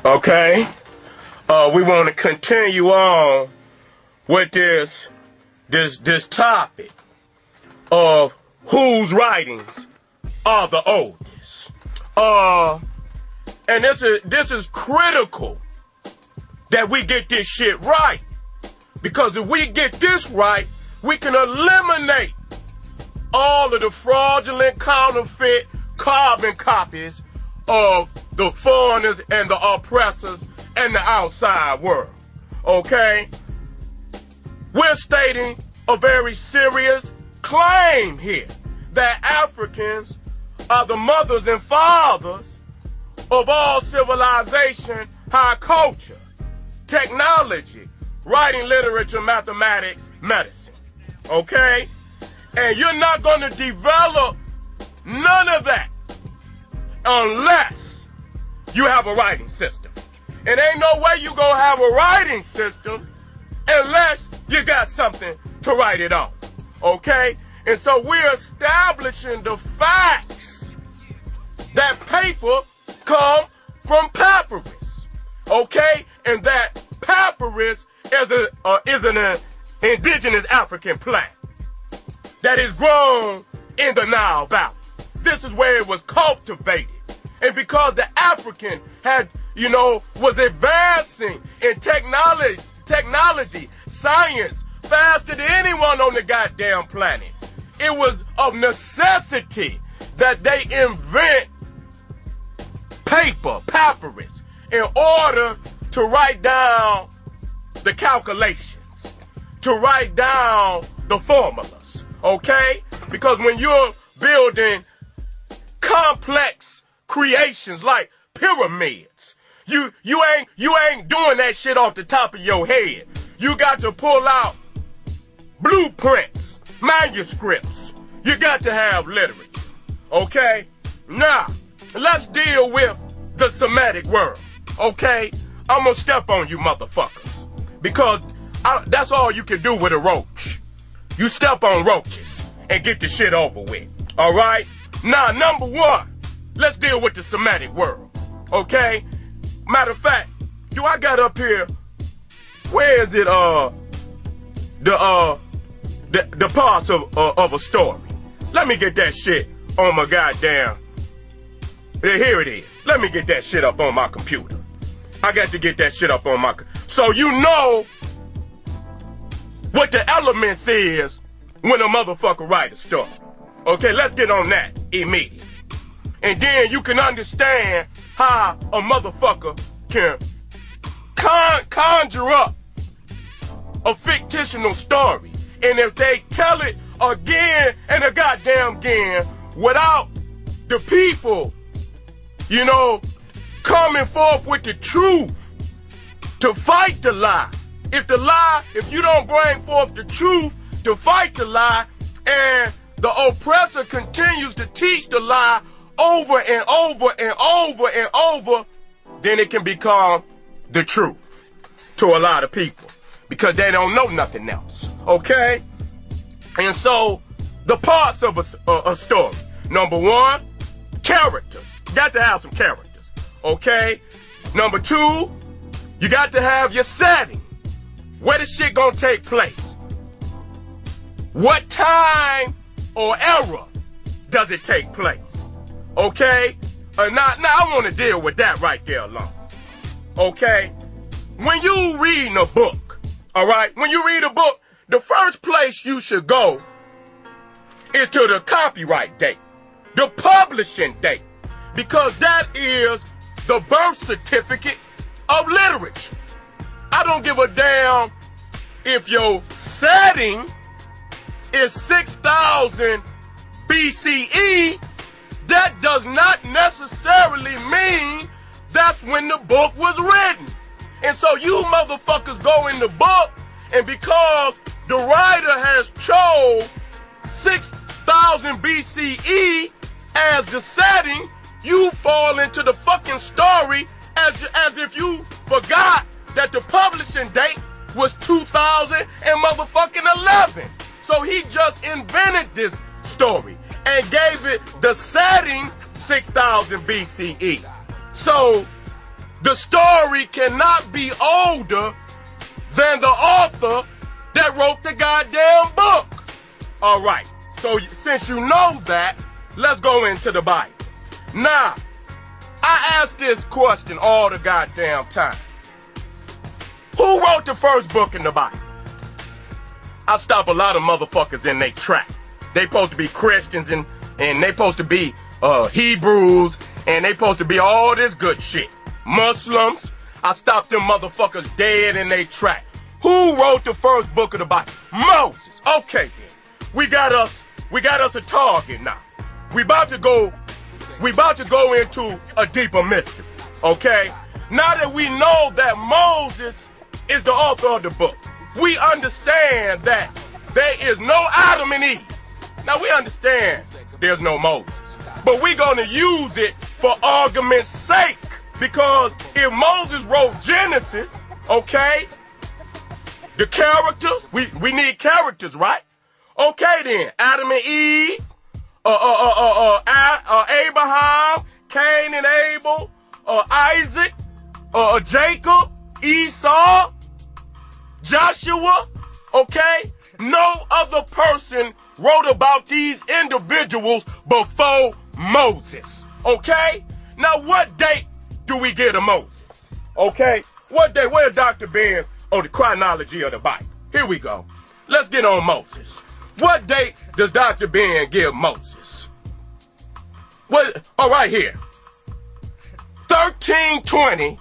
Okay? We want to continue on with this topic of whose writings are the oldest. And this is critical that we get this shit right. Because if we get this right, we can eliminate all of the fraudulent, counterfeit, carbon copies of the foreigners and the oppressors and the outside world. Okay? We're stating a very serious claim here that Africans are the mothers and fathers of all civilization, high culture, technology, writing, literature, mathematics, medicine. Okay? And you're not going to develop none of that unless you have a writing system. And ain't no way you gonna have a writing system unless you got something to write it on. Okay? And so we're establishing the facts that paper come from papyrus. Okay? And that papyrus is an indigenous African plant that is grown in the Nile Valley. This is where it was cultivated. And because the African had, was advancing in technology, science, faster than anyone on the goddamn planet, it was of necessity that they invent paper, papyrus, in order to write down the calculations, to write down the formulas, okay? Because when you're building complex creations like pyramids, you ain't doing that shit off the top of your head. You got to pull out blueprints, manuscripts. You got to have literature. Okay? Now, let's deal with the Semitic world. Okay? I'm gonna step on you motherfuckers. Because that's all you can do with a roach. You step on roaches and get the shit over with. Alright? Now, number one, let's deal with the Semitic world. Okay? Matter of fact, do I got up here, where is it, the parts of a story? Let me get that shit on my goddamn, here it is. Let me get that shit up on my computer. I got to get that shit up on my, so you know what the elements is when a motherfucker write a story. Okay, let's get on that immediately. And then you can understand how a motherfucker can conjure up a fictional story. And if they tell it again and a goddamn again without the people, coming forth with the truth to fight the lie. If you don't bring forth the truth to fight the lie, and the oppressor continues to teach the lie over and over and over and over, then it can become the truth to a lot of people because they don't know nothing else. Okay? And so the parts of a story. Number one, characters. You got to have some characters. Okay? Number two, you got to have your setting. Where the shit gonna take place? What time or era does it take place? Okay? Now I want to deal with that right there alone. Okay? When you reading a book, alright? When you read a book, the first place you should go is to the copyright date, the publishing date, because that is the birth certificate of literature. I don't give a damn if your setting is 6,000 BCE. That does not necessarily mean that's when the book was written. And so you motherfuckers go in the book, and because the writer has chose 6,000 BCE as the setting, you fall into the fucking story as if you forgot that the publishing date was 2011. So he just invented this story and gave it the setting 6,000 BCE. So the story cannot be older than the author that wrote the goddamn book. All right, so since you know that, let's go into the Bible. Now, I ask this question all the goddamn time. Who wrote the first book in the Bible? I stop a lot of motherfuckers in their track. They supposed to be Christians and they supposed to be Hebrews and they supposed to be all this good shit. Muslims, I stop them motherfuckers dead in their track. Who wrote the first book of the Bible? Moses. Okay then. We got us a target now. We about to go into a deeper mystery. Okay? Now that we know that Moses is the author of the book, we understand that there is no Adam and Eve. Now we understand there's no Moses, but we're gonna use it for argument's sake, because if Moses wrote Genesis, okay, the characters, we need characters, right? Okay then, Adam and Eve, Abraham, Cain and Abel, Isaac, Jacob, Esau, Joshua, okay? No other person wrote about these individuals before Moses, okay? Now, what date do we get of Moses, okay? What date? Where's Dr. Ben on the chronology of the Bible? Here we go. Let's get on Moses. What date does Dr. Ben give Moses? What? Oh, right here. 1320